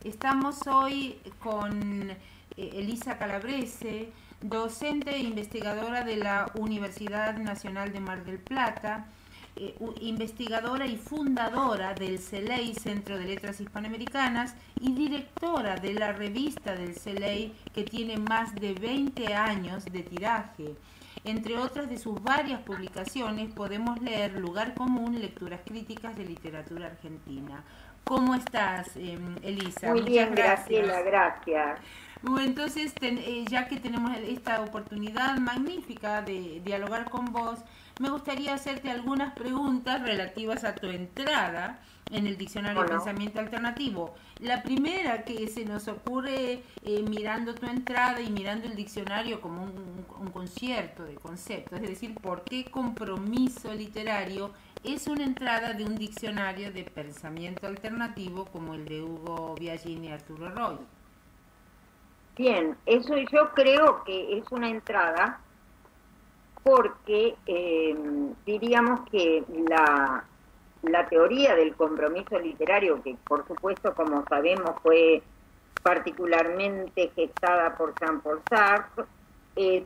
Estamos hoy con Elisa Calabrese, docente e investigadora de la Universidad Nacional de Mar del Plata, investigadora y fundadora del CELEI, Centro de Letras Hispanoamericanas, y directora de la revista del CELEI, que tiene más de 20 años de tiraje. Entre otras de sus varias publicaciones podemos leer Lugar Común, Lecturas Críticas de Literatura Argentina. ¿Cómo estás, Elisa? Muy bien, Graciela, gracias. Bueno, entonces, ya que tenemos esta oportunidad magnífica de dialogar con vos, me gustaría hacerte algunas preguntas relativas a tu entrada en el Diccionario de Pensamiento Alternativo. La primera que se nos ocurre mirando tu entrada y mirando el diccionario como un concierto de conceptos, es decir, ¿por qué compromiso literario es una entrada de un diccionario de pensamiento alternativo como el de Hugo Biagini y Arturo Roy? Bien, eso yo creo que es una entrada porque diríamos que la teoría del compromiso literario, que por supuesto, como sabemos, fue particularmente gestada por Jean-Paul Sartre,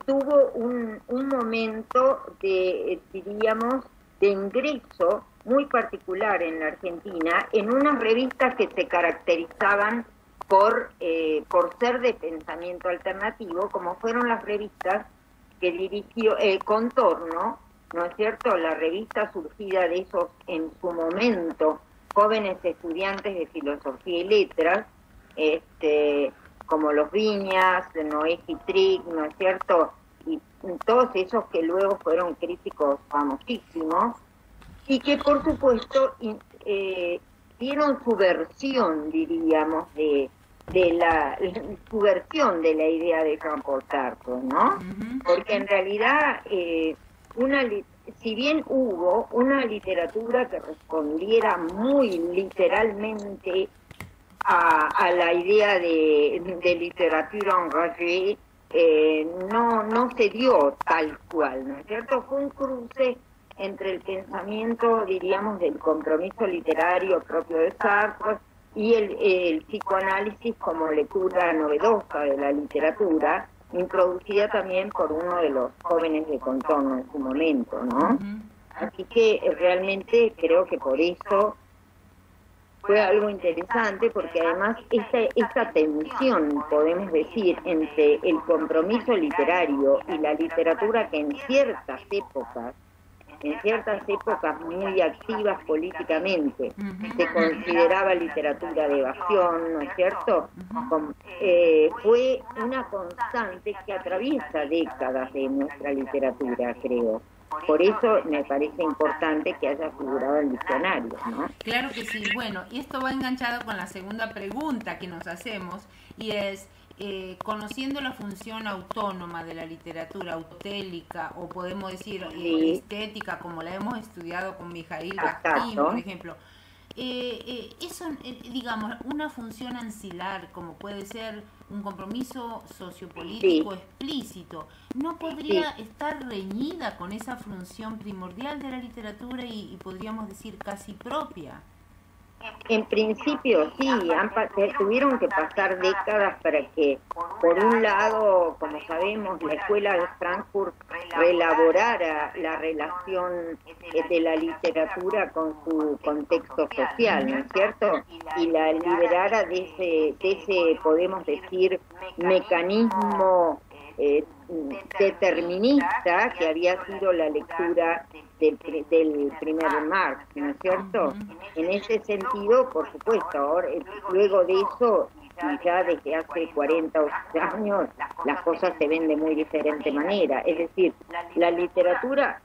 tuvo un momento de, diríamos, de ingreso muy particular en la Argentina, en unas revistas que se caracterizaban por ser de pensamiento alternativo, como fueron las revistas que dirigió Contorno, ¿no es cierto?, la revista surgida de esos, en su momento, jóvenes estudiantes de filosofía y letras, como los Viñas, Noé Gitric, ¿no es cierto?, y todos esos que luego fueron críticos famosísimos, y que por supuesto dieron su versión, diríamos, su versión de la idea de Jean-Paul Sartre, ¿no? Porque en realidad, si bien hubo una literatura que respondiera muy literalmente a la idea de literatura engagée, no se dio tal cual, ¿no es cierto? Fue un cruce entre el pensamiento, diríamos, del compromiso literario propio de Sartre y el psicoanálisis como lectura novedosa de la literatura, introducida también por uno de los jóvenes de Contorno en su momento, ¿no? Así que realmente creo que por eso fue algo interesante, porque además esta tensión, podemos decir, entre el compromiso literario y la literatura, que en ciertas épocas muy activas políticamente, se consideraba literatura de evasión, ¿no es cierto?, fue una constante que atraviesa décadas de nuestra literatura, creo. Por eso me parece importante que haya figurado el diccionario, ¿no? Claro que sí. Bueno, y esto va enganchado con la segunda pregunta que nos hacemos, y es, conociendo la función autónoma de la literatura, autélica, o podemos decir estética, como la hemos estudiado con Mijail Baskin, por ejemplo, eso, digamos, una función ancilar, como puede ser un compromiso sociopolítico explícito, ¿no podría estar reñida con esa función primordial de la literatura y podríamos decir casi propia? En principio sí, tuvieron que pasar décadas para que, por un lado, como sabemos, la Escuela de Frankfurt reelaborara la relación de la literatura con su contexto social, ¿no es cierto?, y la liberara de ese, podemos decir, mecanismo determinista que había sido la lectura del primer Marx, ¿no es cierto? En ese sentido, por supuesto, ahora, luego de eso, y ya desde hace 40 años, las cosas se ven de muy diferente manera. Es decir, la literatura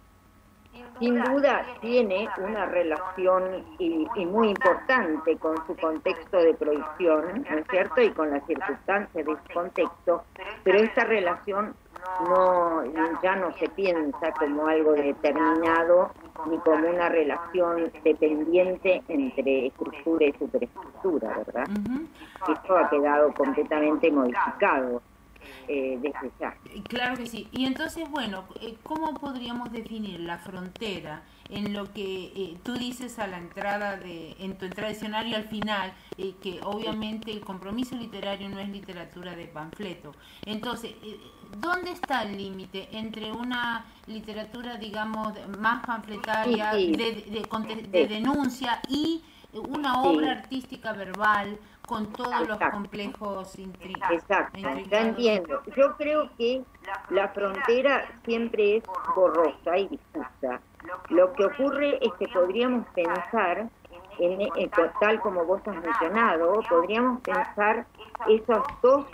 sin duda tiene una relación y muy importante con su contexto de producción, ¿no es cierto?, y con las circunstancias de su contexto, pero esta relación ya no se piensa como algo determinado ni como una relación dependiente entre estructura y superestructura, ¿verdad? Esto ha quedado completamente modificado. desde ya. Claro que sí. Y entonces, bueno, ¿cómo podríamos definir la frontera en lo que tú dices a la entrada en tu entrada de diccionario al final, que obviamente el compromiso literario no es literatura de panfleto? Entonces, ¿dónde está el límite entre una literatura, digamos, más panfletaria, de denuncia, y una obra artística verbal con todos los complejos Exacto, ya entiendo. Yo creo que la frontera siempre es borrosa y difusa. Lo que ocurre es que podríamos pensar, tal como vos has mencionado, podríamos pensar esos dos,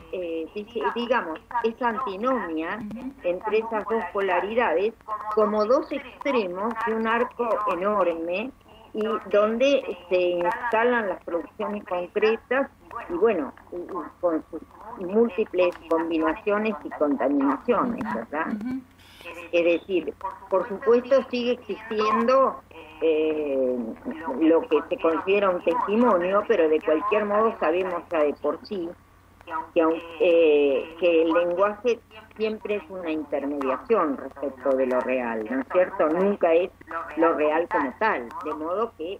digamos, esa antinomia entre esas dos polaridades como dos extremos de un arco enorme, y donde se instalan las producciones concretas y bueno, y con sus múltiples combinaciones y contaminaciones, ¿verdad? Es decir, por supuesto sigue existiendo lo que se considera un testimonio, pero de cualquier modo sabemos ya de por sí que el lenguaje siempre es una intermediación respecto de lo real, ¿no es cierto? Nunca es lo real como tal, de modo que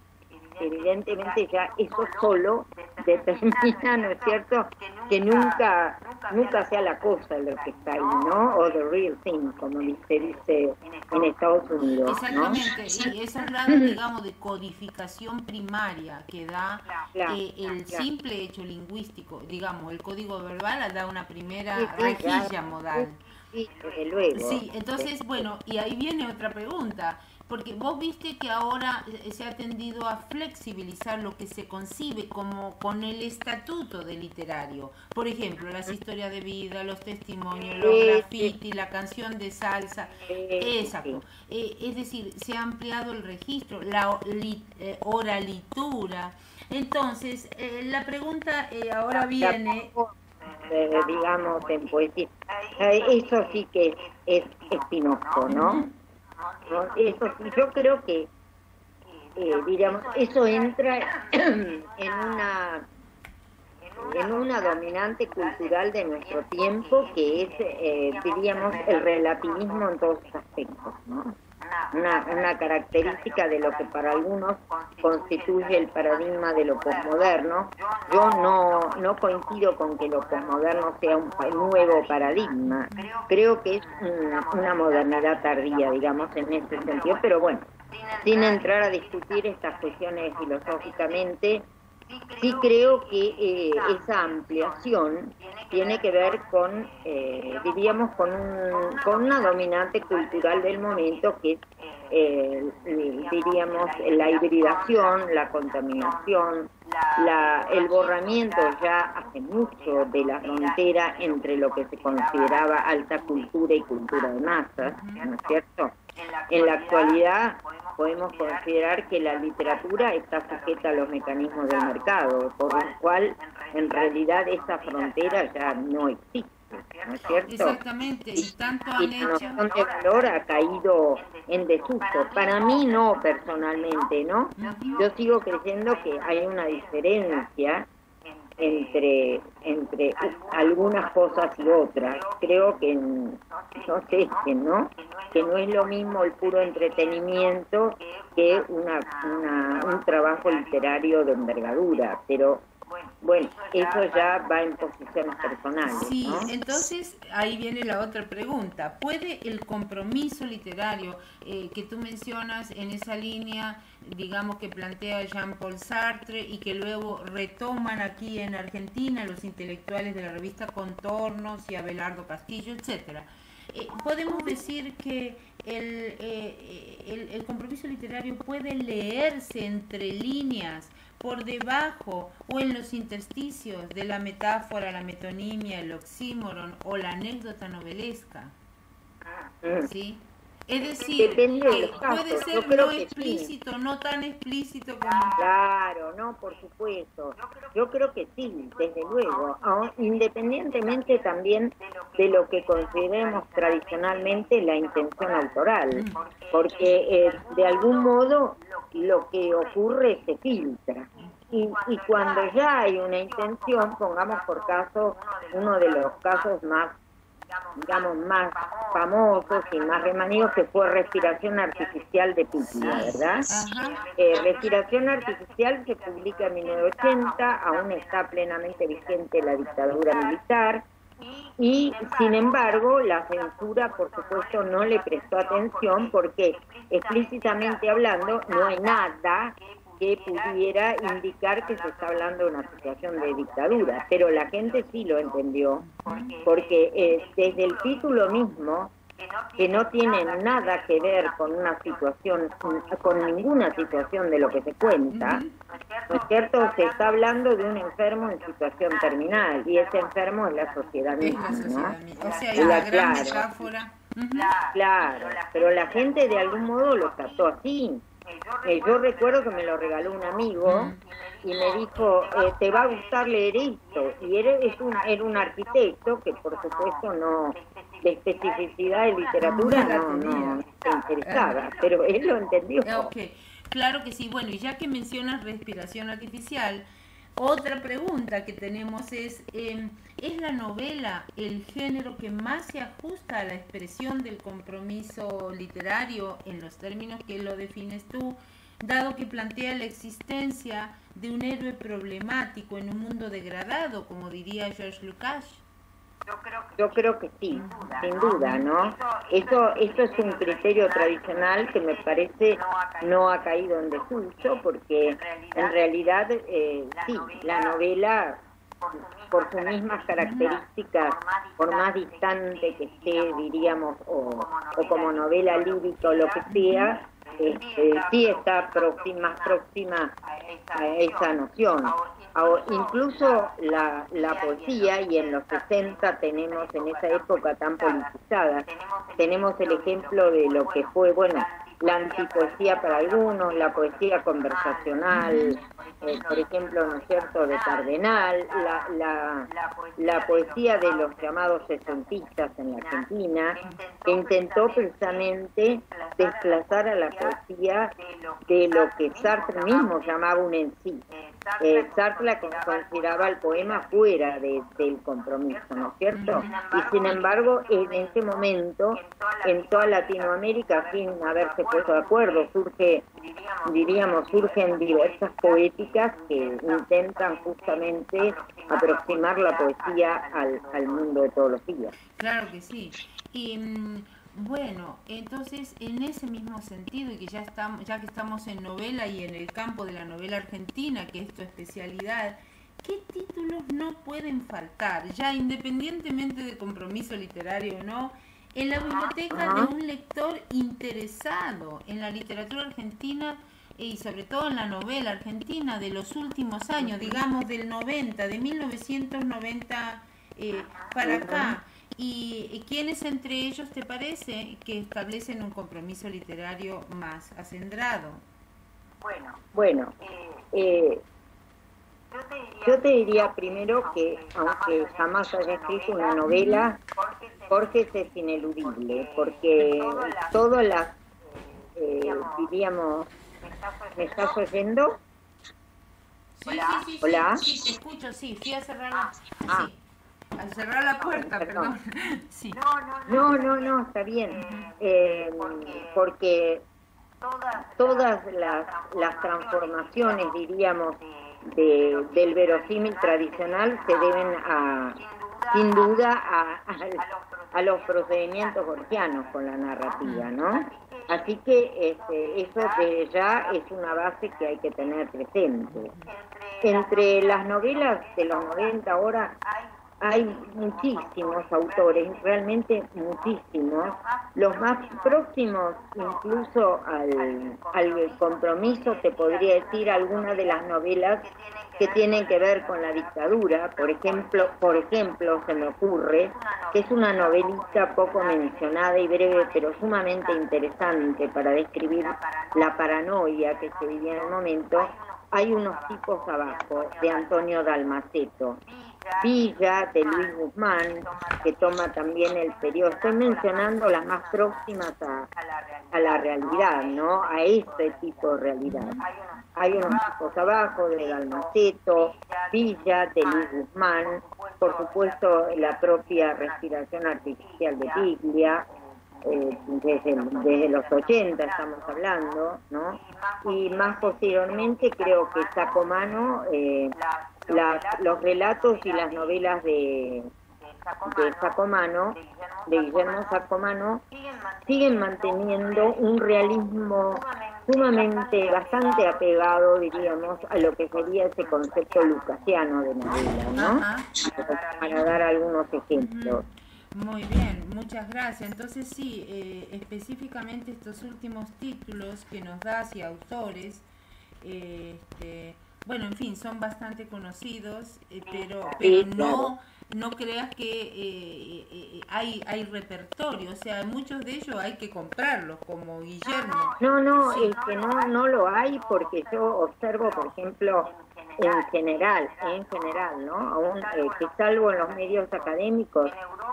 evidentemente ya eso solo determina, ¿no es cierto?, que nunca sea la cosa lo que está ahí, ¿no? O the real thing, como se dice en Estados Unidos, ¿no? Exactamente, y esos grados, digamos, de codificación primaria que da el simple hecho lingüístico, digamos, el código verbal da una primera rejilla modal. Sí, desde luego. Sí, entonces, bueno, y ahí viene otra pregunta, porque vos viste que ahora se ha tendido a flexibilizar lo que se concibe como con el estatuto de literario. Por ejemplo, las historias de vida, los testimonios, los graffiti, la canción de salsa. Exacto. Es decir, se ha ampliado el registro, la oralitura. Entonces, la pregunta ahora viene... digamos, en poesía. Eso sí que es espinoso, ¿no? Eso sí, yo creo que, diríamos, eso entra en una dominante cultural de nuestro tiempo, que es, diríamos, el relativismo en todos sus aspectos, ¿no? Una característica de lo que para algunos constituye el paradigma de lo posmoderno. Yo no coincido con que lo posmoderno sea un nuevo paradigma. Creo que es una modernidad tardía, digamos, en ese sentido, pero bueno, sin entrar a discutir estas cuestiones filosóficamente, sí creo que esa ampliación tiene que ver con, diríamos, con una dominante cultural del momento, que es, diríamos, la hibridación, la contaminación, el borramiento ya hace mucho de la frontera entre lo que se consideraba alta cultura y cultura de masas, ¿no es cierto? En la actualidad podemos considerar que la literatura está sujeta a los mecanismos del mercado, por lo cual en realidad esa frontera ya no existe, ¿no es cierto? Exactamente, y tanto han y la noción de valor ha caído en desuso. Para mí no, personalmente, ¿no? Yo sigo creyendo que hay una diferencia entre algunas cosas y otras. Creo que no sé, que no es lo mismo el puro entretenimiento que un trabajo literario de envergadura, pero bueno, eso ya va en posiciones personales, sí, ¿no? Entonces ahí viene la otra pregunta. ¿Puede el compromiso literario que tú mencionas en esa línea, digamos, que plantea Jean-Paul Sartre y que luego retoman aquí en Argentina los intelectuales de la revista Contornos y Abelardo Castillo, etcétera? Podemos decir que el compromiso literario puede leerse entre líneas, por debajo o en los intersticios de la metáfora, la metonimia, el oxímoron o la anécdota novelesca, ¿sí? Es decir, puede ser no explícito, no tan explícito como... Claro, no, por supuesto. Yo creo que sí, desde luego. Independientemente también de lo que consideremos tradicionalmente la intención autoral, porque de algún modo lo que ocurre se filtra. Y cuando ya hay una intención, pongamos por caso uno de los casos más digamos, más famosos y más remanidos, que fue Respiración Artificial de Piglia, ¿verdad? Respiración Artificial se publica en 1980, aún está plenamente vigente la dictadura militar, y sin embargo la censura por supuesto no le prestó atención, porque explícitamente hablando no hay nada que pudiera indicar que se está hablando de una situación de dictadura, pero la gente sí lo entendió, porque desde el título mismo, que no tiene nada que ver con una situación, con ninguna situación de lo que se cuenta, ¿no es cierto? Se está hablando de un enfermo en situación terminal, y ese enfermo es la sociedad misma, ¿no? O sea, hay una gran metáfora. Claro, pero la gente de algún modo lo trató así. Yo recuerdo que me lo regaló un amigo y me dijo, te va a gustar leer esto, y era un arquitecto que por supuesto no, de especificidad de literatura no se interesaba, pero él lo entendió. Okay. Claro que sí. Bueno, y ya que mencionas respiración artificial, otra pregunta que tenemos ¿es la novela el género que más se ajusta a la expresión del compromiso literario en los términos que lo defines tú, dado que plantea la existencia de un héroe problemático en un mundo degradado, como diría George Lucas? Yo creo que sí, sin duda, ¿no? Esto es un criterio tradicional que me parece no ha caído en desuso, porque en realidad sí, la novela, por sus mismas características, por más distante que esté, diríamos, o como novela lírica o lo que sea, sí está más próxima a esa noción. Incluso la poesía, y en los 60 tenemos, en esa época tan politizada, tenemos el ejemplo de lo que fue, bueno, la antipoesía para algunos, la poesía conversacional, por ejemplo, ¿no es cierto?, de Cardenal, la poesía de los llamados sesentistas en la Argentina, que intentó precisamente desplazar a la poesía de lo que Sartre mismo llamaba un en sí. Sartre consideraba el poema fuera del compromiso, ¿no es cierto? Y sin embargo, en ese momento, en toda Latinoamérica, sin haberse puesto de acuerdo, surgen diversas poéticas que intentan justamente aproximar la poesía al mundo de todos los días. Claro que sí. Y bueno, entonces en ese mismo sentido, y que ya que estamos en novela y en el campo de la novela argentina, que es tu especialidad, ¿qué títulos no pueden faltar, ya independientemente de compromiso literario o no, en la biblioteca de un lector interesado en la literatura argentina y sobre todo en la novela argentina de los últimos años, digamos de 1990 para acá? ¿Y quiénes entre ellos te parece que establecen un compromiso literario más acendrado? Bueno, yo te diría primero que, aunque jamás haya escrito una novela, Borges es ineludible, porque todas las, diríamos, ¿me estás oyendo? Sí, ¿Hola? Sí, te escucho, sí, fui a cerrar al cerrar la puerta, perdón. Sí. No, está bien, porque todas las transformaciones, diríamos, del verosímil tradicional se deben sin duda a los procedimientos borgianos con la narrativa, ¿no? Así que eso de ya es una base que hay que tener presente. Entre las novelas de los 90 ahora hay muchísimos autores, realmente muchísimos. Los más próximos incluso al compromiso, te podría decir algunas de las novelas que tienen que ver con la dictadura. Por ejemplo, se me ocurre que es una novelita poco mencionada y breve, pero sumamente interesante para describir la paranoia que se vivía en el momento. Hay unos tipos abajo, de Antonio Dalmaceto. Villa, de Luis Guzmán, que toma también el periodo. Estoy mencionando las más próximas a la realidad, ¿no? A este tipo de realidad. Hay unos tipos abajo, de Dalmaceto, Villa, de Luis Guzmán, por supuesto, la propia respiración artificial de Piglia, desde los 80 estamos hablando, ¿no? Y más posteriormente creo que Sacomano, los relatos y las novelas de Sacomano, de Guillermo Sacomano, siguen manteniendo un realismo sumamente, bastante apegado, diríamos, a lo que sería ese concepto lucasiano de novela, ¿no? Para dar algunos ejemplos. Muy bien, muchas gracias. Entonces sí, específicamente estos últimos títulos que nos das y autores, bueno, en fin, son bastante conocidos, pero no creas que hay repertorio, o sea, muchos de ellos hay que comprarlos, como Guillermo. No, es que no lo hay, porque yo observo, por ejemplo, en general, ¿no? Aún que salvo en los medios académicos,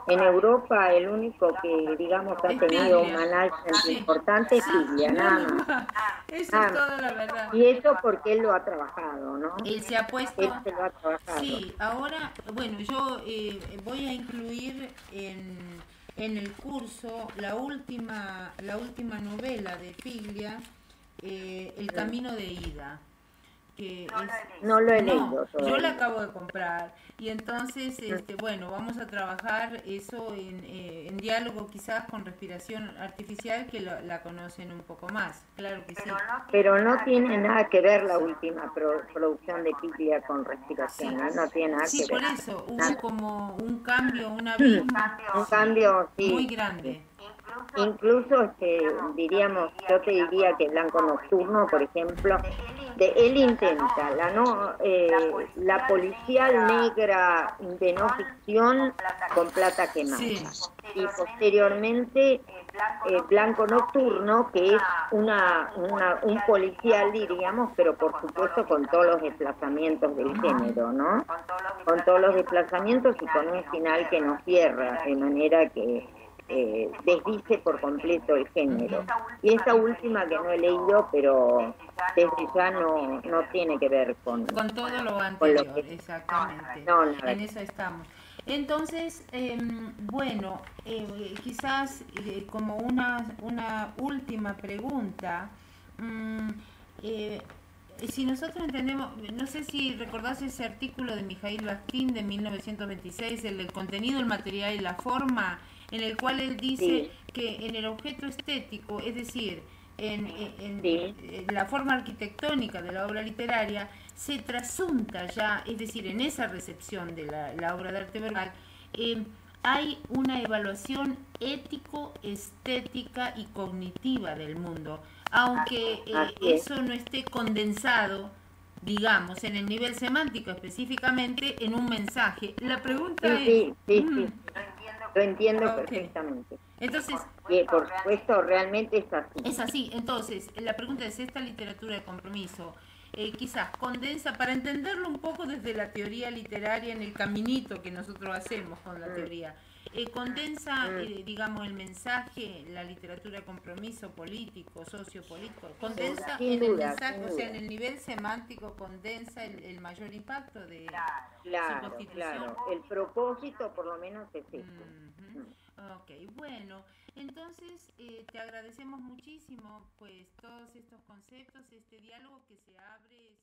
en Europa el único que, digamos, ha tenido un management importante es Piglia, nada más. Eso es toda la verdad. Y eso porque él lo ha trabajado, ¿no? Él se ha puesto... Él se lo ha trabajado. Sí, ahora, bueno, yo voy a incluir en el curso la última novela de Piglia, El Camino de Ida. Que no lo he leído todavía. Yo la acabo de comprar y entonces bueno, vamos a trabajar eso en diálogo quizás con respiración artificial, que la conocen un poco más, claro que sí. Pero no tiene nada que ver la última producción de Piglia con respiración, ¿no? No tiene nada que ver. Sí, por eso hubo como un cambio, un cambio, sí, muy grande. Incluso, diríamos, yo te diría que Blanco Nocturno, por ejemplo, él intenta la policial negra de no ficción con plata quemada. Sí. Y posteriormente Blanco Nocturno, que es un policial, diríamos, pero por supuesto con todos los desplazamientos del género, ¿no? Con todos los desplazamientos y con un final que nos cierra, de manera que desdice por completo el género. Y esta última que no he leído, pero desde ya no tiene que ver con todo lo anterior, exactamente. En eso estamos. Entonces, bueno, quizás como una última pregunta, si nosotros entendemos, no sé si recordás ese artículo de Mijail Baskin de 1926, el contenido, el material y la forma, en el cual él dice que en el objeto estético, es decir, en la forma arquitectónica de la obra literaria, se trasunta ya, es decir, en esa recepción de la obra de arte verbal, hay una evaluación ético, estética y cognitiva del mundo, aunque eso no esté condensado, digamos, en el nivel semántico específicamente, en un mensaje. La pregunta es... Sí. Lo entiendo perfectamente. Entonces, por supuesto, realmente es así. Es así. Entonces, la pregunta es, ¿esta literatura de compromiso quizás condensa, para entenderlo un poco desde la teoría literaria, en el caminito que nosotros hacemos con la teoría, condensa, digamos, el mensaje, la literatura de compromiso político, sociopolítico, condensa en el mensaje, o sea, en el nivel semántico, condensa el mayor impacto de su constitución? Claro, el propósito por lo menos es este. Ok, bueno, entonces te agradecemos muchísimo pues todos estos conceptos, este diálogo que se abre.